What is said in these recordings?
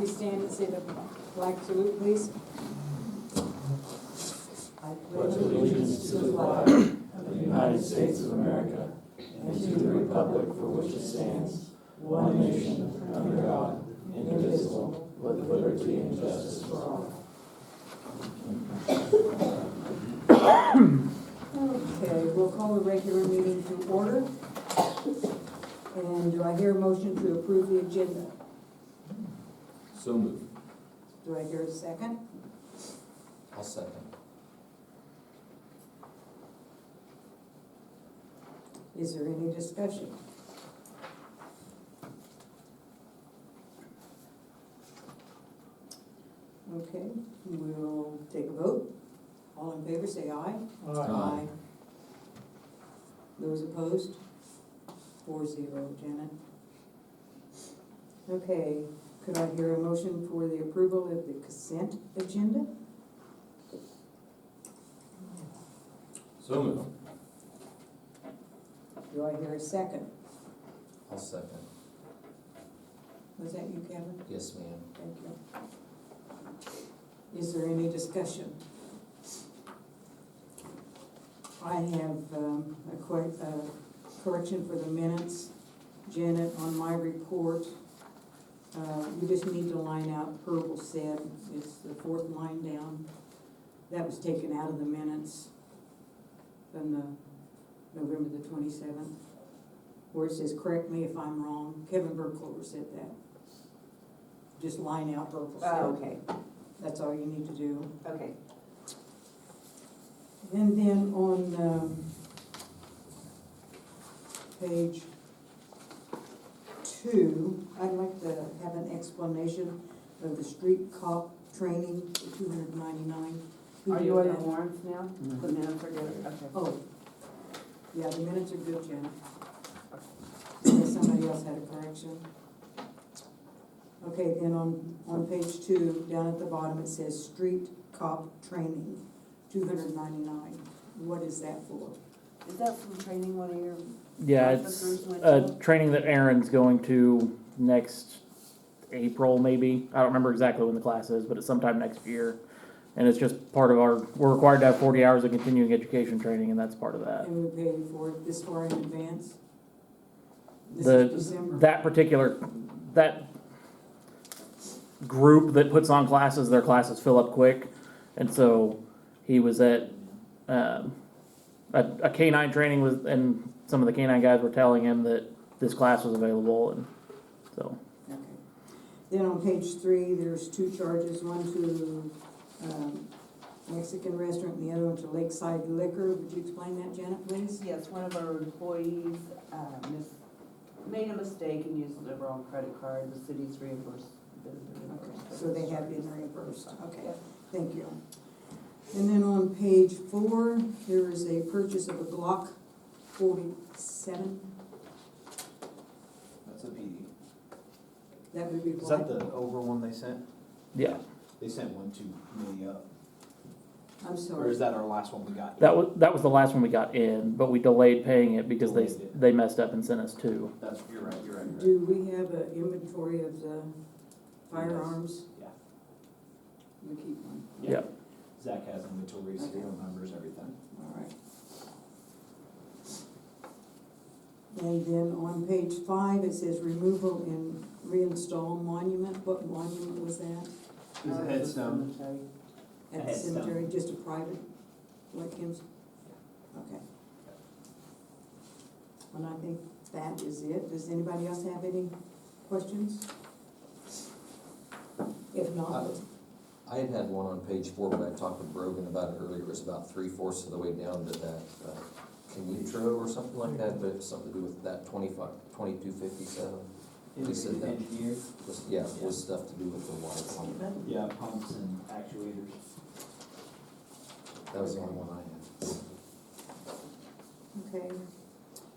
you stand and say the flag salute, please? I pledge allegiance to the flag of the United States of America and to the republic for which it stands, one nation, under God, indivisible, with liberty and justice for all. Okay, we'll call the regular meeting to order. And do I hear a motion to approve the agenda? So moved. Do I hear a second? I'll second. Is there any discussion? Okay, we'll take a vote. All in favor, say aye. Aye. Those opposed? 4-0, Janet. Okay, could I hear a motion for the approval of the consent agenda? So moved. Do I hear a second? I'll second. Was that you, Kevin? Yes, ma'am. Thank you. Is there any discussion? I have a correction for the minutes. Janet, on my report, we just need to line out Herbel said, it's the fourth line down. That was taken out of the minutes from the November the 27th, where it says, correct me if I'm wrong. Kevin Burkholder said that. Just line out Herbel said. Oh, okay, That's all you need to do. okay. And then on page 2, I'd like to have an explanation of the street cop training for $299. Who Are did you on the that? warrants now? The minutes are good, okay. Oh, yeah, the minutes are good, Janet. Unless somebody else had a correction. Okay, then on page 2, down at the bottom, it says street cop training, $299. What is that for? Is that from training one of your Yeah, officers it's went a to? training that Aaron's going to next April, maybe. I don't remember exactly when the class is, but it's sometime next year. And it's just part of we're required to have 40 hours of continuing education training, and that's part of that. And we pay for it this far in advance? This is December. That group that puts on classes, their classes fill up quick. And so he was at a K9 training and some of the K9 guys were telling him that this class was available, and so. Okay. Then on page 3, there's 2 charges, one to Mexican restaurant and the other one to Lakeside Liquor. Would you explain that, Janet, please? Yes, one of our employees made a mistake and used the wrong credit card. The city's reimbursed. Okay, so they have been reimbursed. Okay, thank you. And then on page 4, there is a purchase of a Glock 47. That's a PD. That would be Is what? that the over one they sent? Yeah, They sent one to me up. I'm Or sorry. is that our last one we got? that was the last one we got in, but we delayed paying it because Delayed it. they messed up and sent us 2. You're right. Do we have an inventory of the firearms? Yeah. We keep one. Yeah. Zach has inventory, Okay. serial numbers, everything. All right. And then on page 5, it says removal and reinstall monument. What monument was that? Is a headstone. At the Headstone. cemetery, just a private, like him's? Okay. And I think that is it. Does anybody else have any questions? If not, I had one on page 4, but I talked with Brogan about it earlier. It was about 3/4 of the way down to that commutro or something like that, but it's something to do with that 2257. He said that was stuff to do with the water pump. Yeah, pumps and actuators. That was the only one I had. okay.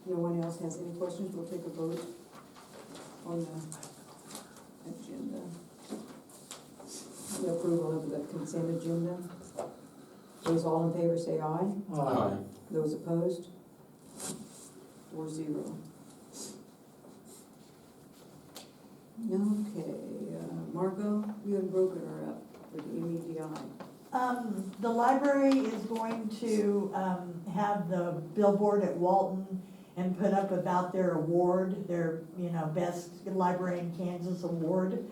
No one else has any questions? We'll take a vote on the agenda. The approval of the consent agenda. Those all in favor say aye. Aye. Those opposed? 4-0. Okay, Mark Margot, you had broken her up for the MEDI. The library is going to, have the billboard at Walton and put up about their award, their, best library in Kansas award.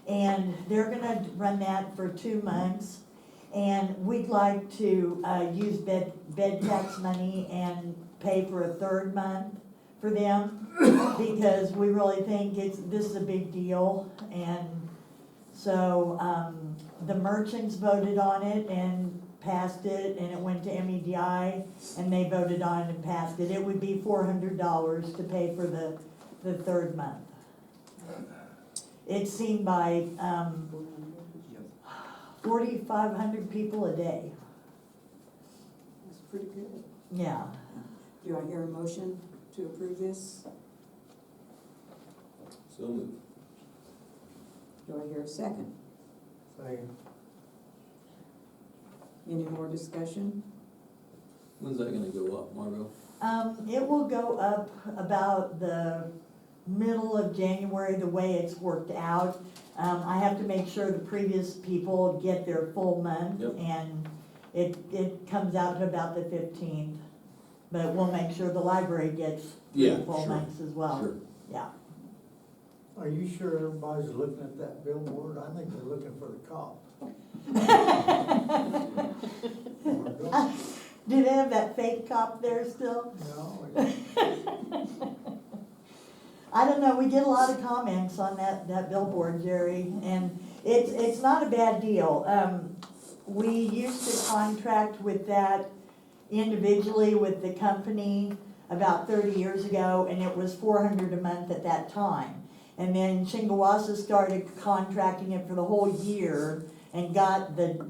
And they're gonna run that for 2 months. And we'd like to, use bed tax money and pay for a 3rd month for them, because we really think this is a big deal. And so, the merchants voted on it and passed it, and it went to MEDI, and they voted on it and passed it. It would be $400 to pay for the 3rd month. It's seen by, 4,500 people a day, That's pretty good. yeah. Do I hear a motion to approve this? So moved. Do I hear a second? Second. Any more discussion? When's that gonna go up, Margot? It will go up about the middle of January, the way it's worked out. I have to make sure the previous people get their full month, Yep. and it comes out to about the 15th. But we'll make sure the library gets Yeah, 3 full sure, months as well, Sure. yeah. Are you sure everybody's looking at that billboard? I think they're looking for the cop. Margot? Do they have that fake cop there still? No, I don't know, we get a lot of comments on that billboard, Jerry, and it's not a bad deal. We used to contract with that individually with the company about 30 years ago, and it was $400 a month at that time. And then Chingawassa started contracting it for the whole year and got the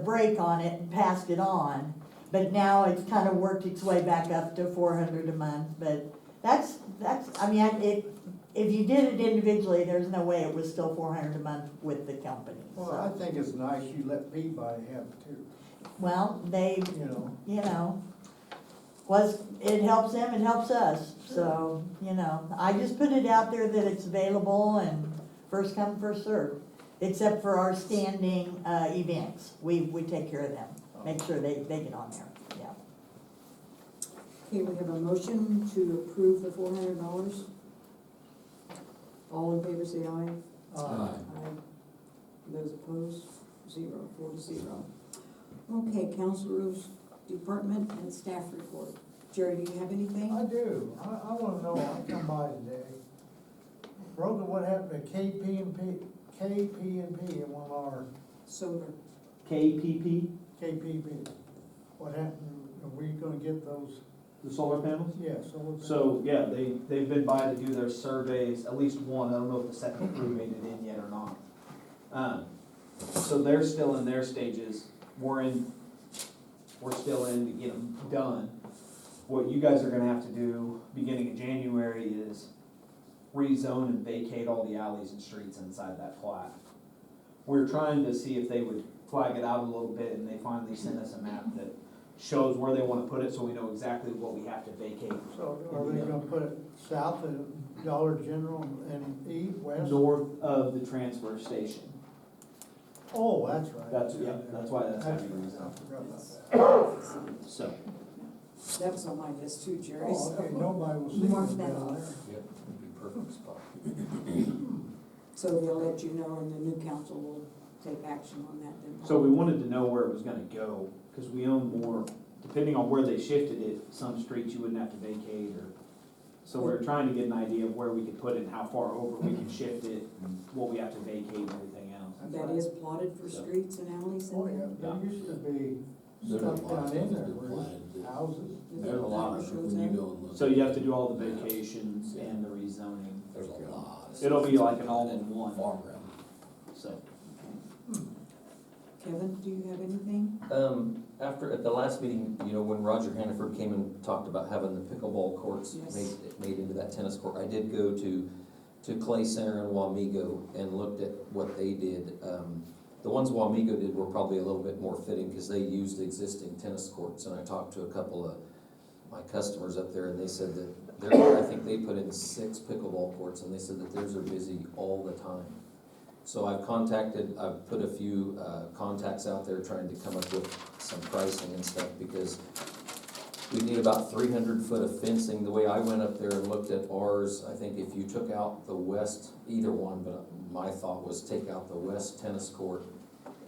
break on it and passed it on. But now it's kind of worked its way back up to $400 a month, but that's, I mean, if you did it individually, there's no way it was still $400 a month with the company, well, I so. think it's nice you let Peabody have it too, Well, they, you know. it helps them, it helps us, so, I just put it out there that it's available and first come, first served. Except for our standing, events, we take care of them, make sure they get on there, yeah. Okay, we have a motion to approve the $400. All in favor, say aye. Aye. Those opposed, 0, 4 to 0. Okay, counselors, department and staff report. Jerry, do you have anything? I do, I wanna know, I come by today. Brogan, what happened to KP&P in one of our Solar. KPP, KPP? What happened, are we gonna get those? the solar panels? Yeah, so. So, yeah, they've been by to do their surveys, at least one, I don't know if the second crew made it in yet or not. So they're still in their stages, we're still in to get them done. What you guys are gonna have to do, beginning of January, is rezone and vacate all the alleys and streets inside that plat. We're trying to see if they would flag it out a little bit, and they finally sent us a map that shows where they wanna put it, so we know exactly what we have to vacate. So are they gonna put it south of Dollar General and east, west? North of the transfer station. Oh, that's right. That's why that's That's having right, rezone. I forgot about that. So, That was on my list too, Jerry. Oh, okay, nobody will see Mark it that down off. there. Yep, would be perfect spot. So they'll let you know and the new council will take action on that then. so we wanted to know where it was gonna go, cause we own more, depending on where they shifted it, some streets you wouldn't have to vacate, or, so we were trying to get an idea of where we could put it and how far over we can shift it, and what we have to vacate and everything else. That is plotted for streets and alleys Oh, in yeah, there? there used to be There's a stuff lot of down in stuff there, that's been where planted. houses. There's a lot of, when you go and look. So you have to do all the vacations and the rezoning. There's a lot. of It'll be stuff like an all-in-one. Farm ground. So, Kevin, do you have anything? At the last meeting, when Roger Hannaford came and talked about having the pickleball courts Yes. made into that tennis court, I did go to Clay Center in Wamego and looked at what they did. The ones Wamego did were probably a little bit more fitting because they used existing tennis courts, and I talked to a couple of my customers up there, and they said that I think they put in 6 pickleball courts, and they said that theirs are busy all the time. So I've put a few contacts out there trying to come up with some pricing and stuff, because we need about 300 foot of fencing. The way I went up there and looked at ours, I think if you took out the west, either one, but my thought was take out the west tennis court,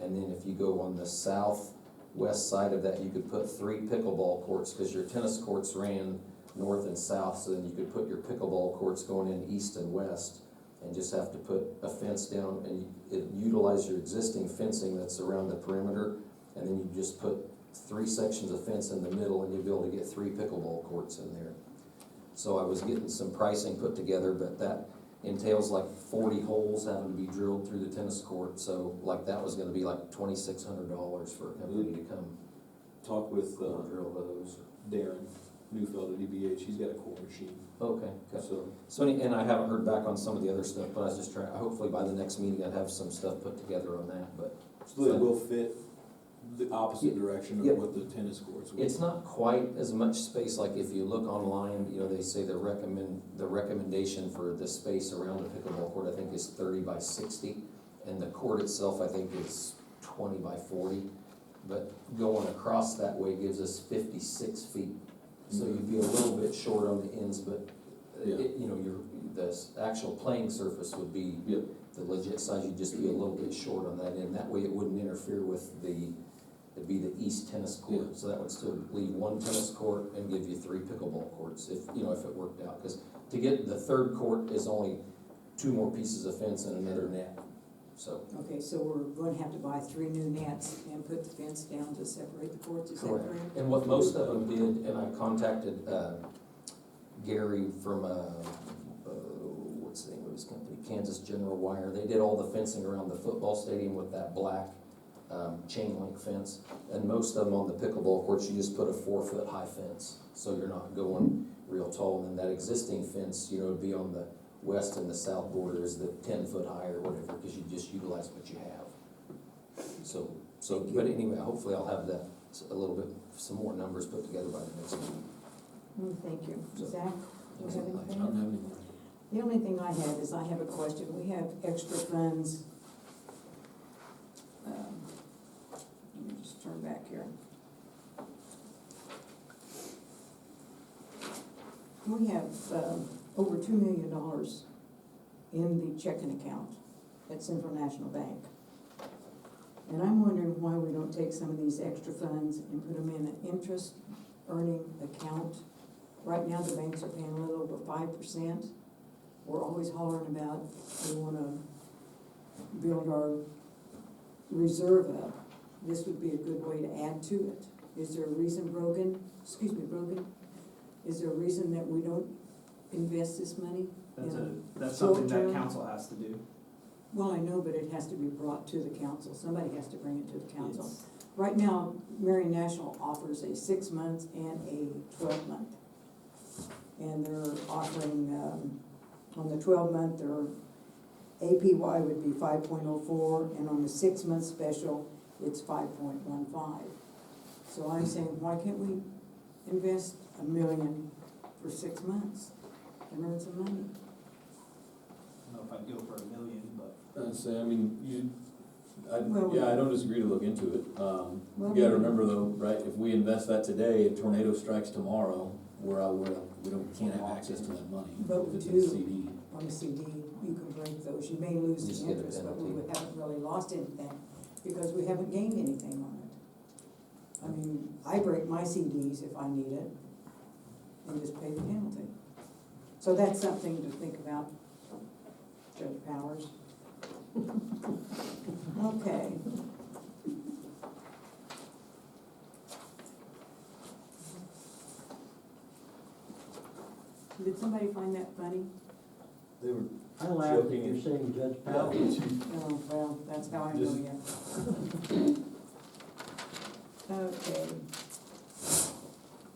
and then if you go on the southwest side of that, you could put 3 pickleball courts, because your tennis courts ran north and south, so then you could put your pickleball courts going in east and west, and just have to put a fence down, and utilize your existing fencing that's around the perimeter, and then you just put 3 sections of fence in the middle, and you'd be able to get 3 pickleball courts in there. So I was getting some pricing put together, but that entails like 40 holes having to be drilled through the tennis court, so like that was gonna be like $2,600 for a company to come Talk with drill those. Darren Neufeld at EBH, he's got a core machine, Okay, okay. so. And I haven't heard back on some of the other stuff, but I was just trying, hopefully by the next meeting I'd have some stuff put together on that, but So they will fit the opposite direction Yep. of what the tennis courts will. it's not quite as much space. Like if you look online, you know, they say the recommendation for the space around the pickleball court, I think, is 30 by 60, and the court itself, I think, is 20 by 40. But going across that way gives us 56 feet. So you'd be a little bit short on the ends, but Yeah. you know, the actual playing surface would be Yep. the legit size. You'd just be a little bit short on that end. That way it wouldn't interfere with it'd be the east tennis court. Yeah. So that would still leave 1 tennis court and give you 3 pickleball courts, if it worked out. Because to get the 3rd court is only 2 more pieces of fence and another net. So. Okay, so we're going to have to buy 3 new nets and put the fence down to separate the courts, is that correct? And what most of them did, and I contacted Gary from, what's the name of his company, Kansas General Wire. They did all the fencing around the football stadium with that black chain link fence. And most of them on the pickleball courts, you just put a 4-foot high fence, so you're not going real tall. And then that existing fence, you know, would be on the west and the south border is the 10-foot high or whatever, because you just utilize what you have. So, but anyway, hopefully I'll have that, some more numbers put together by the next meeting. Thank you. So- Zach, do you have I don't anything? have any more. The only thing I have is I have a question. We have extra funds. Let me just turn back here. We have over $2 million in the checking account at Central National Bank. And I'm wondering why we don't take some of these extra funds and put them in an interest earning account. Right now, the banks are paying a little over 5%. We're always hollering about, we wanna build our reserve up. This would be a good way to add to it. Is there a reason, Brogan, is there a reason that we don't invest this money? That's Short something term? that council has to do. Well, I know, but it has to be brought to the council. Somebody has to bring it to the council. Right now, Marion National offers a 6 months and a 12-month. And they're offering, on the 12-month, their APY would be 5.04, and on the 6-month special, it's 5.15. So I'm saying, why can't we invest $1 million for 6 months and earn some money? I don't know if I'd go for $1 million, but. I'd say, I mean, Well, I don't disagree to look into it. Well, You gotta remember though, right, if we invest that today, a tornado strikes tomorrow, can't have access to that money. But If we it's a do. CD. On the CD, you can break those. You may lose Just the get a interest, but we penalty. haven't really lost anything because we haven't gained anything on it. I mean, I break my CDs if I need it and just pay the penalty. So that's something to think about, Judge Powers. Okay. Did somebody find that funny? They were I laughed at joking. you saying Judge Yeah. Powers. Oh, well, that's how I know Just- you. Okay.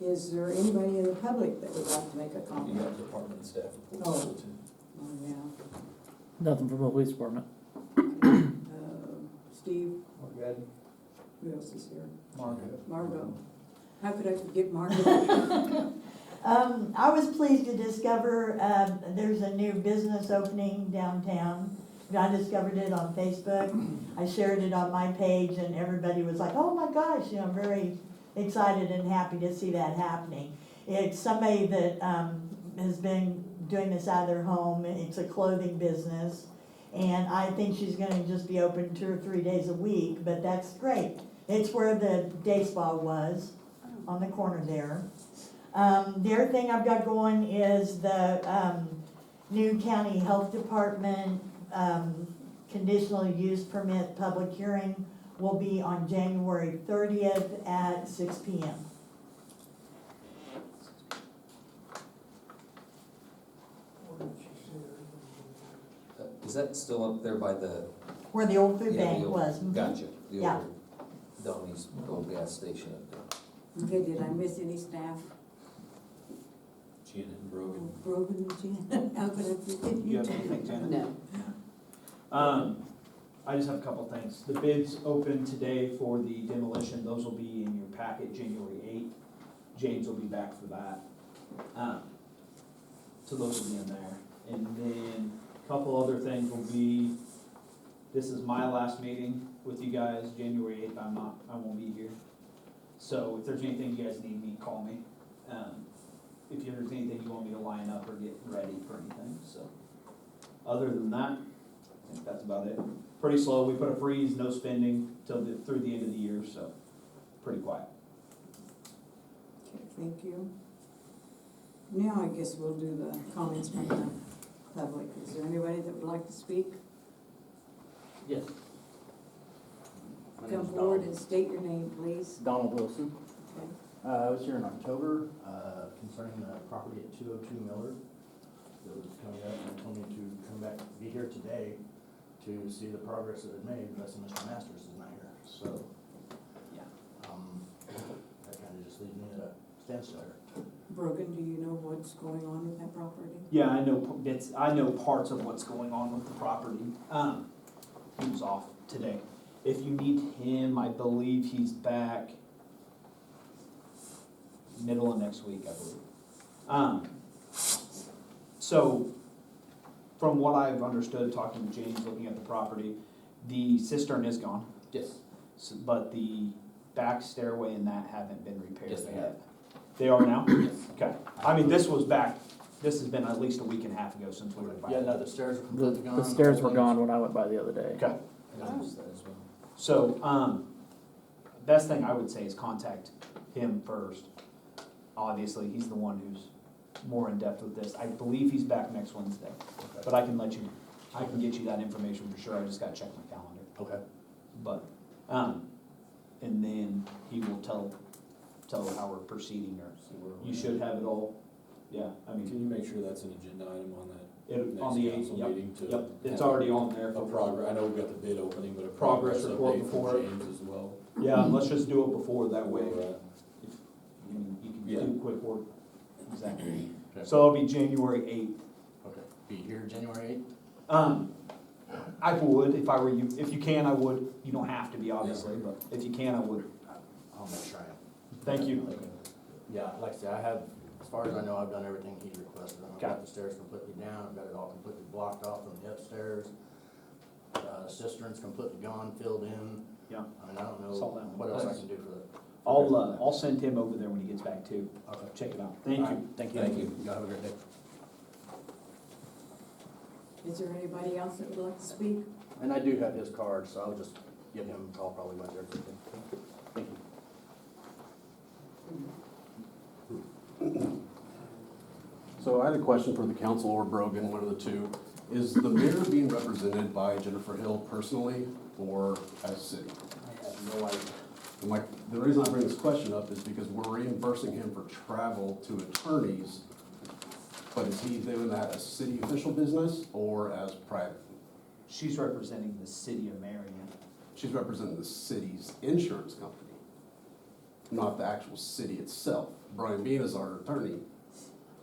Is there anybody in the public that would like to make a You comment? got department and staff reports Oh. also too. Oh, yeah. Nothing from the police department. Steve, We're good. who else is here? Market. Margot. How could I forget Margot? I was pleased to discover, there's a new business opening downtown. I discovered it on Facebook. I shared it on my page and everybody was like, oh my gosh, I'm very excited and happy to see that happening. It's somebody that, has been doing this out of their home. It's a clothing business. And I think she's gonna just be open 2 or 3 days a week, but that's great. It's where the day spa was, on the corner there. The other thing I've got going is the, new county health department, conditional use permit public hearing will be on January 30th at 6 p.m. Is that still up there by the? Where the old food Yeah, bank the old- was. Mhm. Gotcha, the Yeah. old Donnie's old gas station up there. Okay, did I miss any staff? Janet and Brogan. Brogan, Jan, how could I forget You you have two? anything, Janet? No. I just have a couple things. The bids open today for the demolition, those will be in your packet January 8th. James will be back for that. So those will be in there. And then a couple other things will be, this is my last meeting with you guys, January 8th, I won't be here. So if there's anything you guys need me, call me. If there's anything you want me to line up or get ready for anything, so. Other than that, I think that's about it. Pretty slow, we put a freeze, no spending through the end of the year, so pretty quiet. Okay, thank you. Now I guess we'll do the comments from the public. Is there anybody that would like to speak? Yes. My Come name's forward Donald. and state your name, please. Donald Wilson. Okay. I was here in October concerning the property at 202 Miller that was coming up, and told me to come back, be here today to see the progress that it made. The rest of Mr. Masters is not here, so Yeah. that kind of just leaves me at a standstill. Brogan, do you know what's going on with that property? Yeah, I know parts of what's going on with the property. He was off today. If you need him, I believe he's back middle of next week, I believe. So, from what I've understood, talking to James, looking at the property, the cistern is gone, Yes. but the back stairway and that haven't been repaired Yes, they yet. have. They are now? Yes. Okay. I mean, this has been at least a week and a half ago since we went by. Yeah, no, the stairs are The, completely gone. the stairs were whole gone thing's- when I went by the other day. Okay. I noticed that as well. So, best thing I would say is contact him first. Obviously, he's the one who's more in depth with this. I believe he's back next Wednesday, Okay. but I can get you that information for sure. I just gotta check my calendar. Okay. But, and then he will tell how we're proceeding, or you should have it all. Yeah, I mean, Can you make sure that's an agenda item on that on next the 8th, council yep, meeting to? yep, it's have already on there. A progress, I know we've got the bid opening, but a Progress progress report update before from it. James as well. Yeah, let's just do it before, that way, Where we're at. you can Yeah. do quick work. Exactly. Okay. So it'll be January 8th. Okay. Be here January 8th? I would, if I were you, if you can, I would. You don't have to be, obviously, but if you can, I would. I'll make sure I am. Thank you. Yeah, like I said, I have, as far as I know, I've done everything he requested. I've got Okay. the stairs completely down, I've got it all completely blocked off from the upstairs. Cistern's completely gone, filled in. Yeah. I mean, I don't know Saw that. what else I can do for the. I'll send him over there when he gets back too. Okay. Check it out. Thank All you. right, Thank you. Thank you. Y'all have a great day. Is there anybody else that would like to speak? And I do have his card, so I'll just give him a call probably Wednesday or something. Thank you. So I had a question for the council or Brogan, one of the two. Is the mayor being represented by Jennifer Hill personally or as city? I have no idea. And the reason I bring this question up is because we're reimbursing him for travel to attorneys, but is he doing that as city official business or as private? She's representing the city of Marion. She's representing the city's insurance company, not the actual city itself. Brian Bean is our attorney.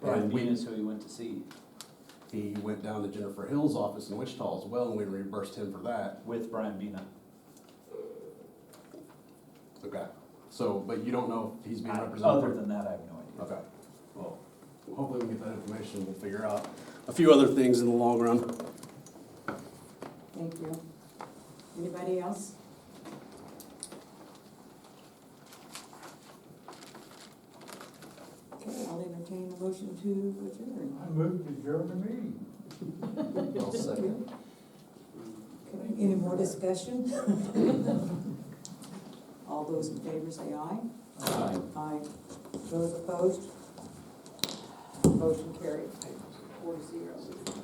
Brian And Bean is who he went to see he went down to Jennifer Hill's office in Wichita as well, and we reimbursed him for that. with Brian Bean. Okay, so, but you don't know if he's being Other represented? than that, I have no idea. Okay, well, hopefully we get that information, we'll figure out a few other things in the long run. Thank you. Anybody else? Okay, I'll entertain a motion to adjourn. I moved to adjourn the meeting. I'll second. Okay, any more discussion? All those in favor say aye. Aye. Aye. Those opposed? Motion carried, 4-0.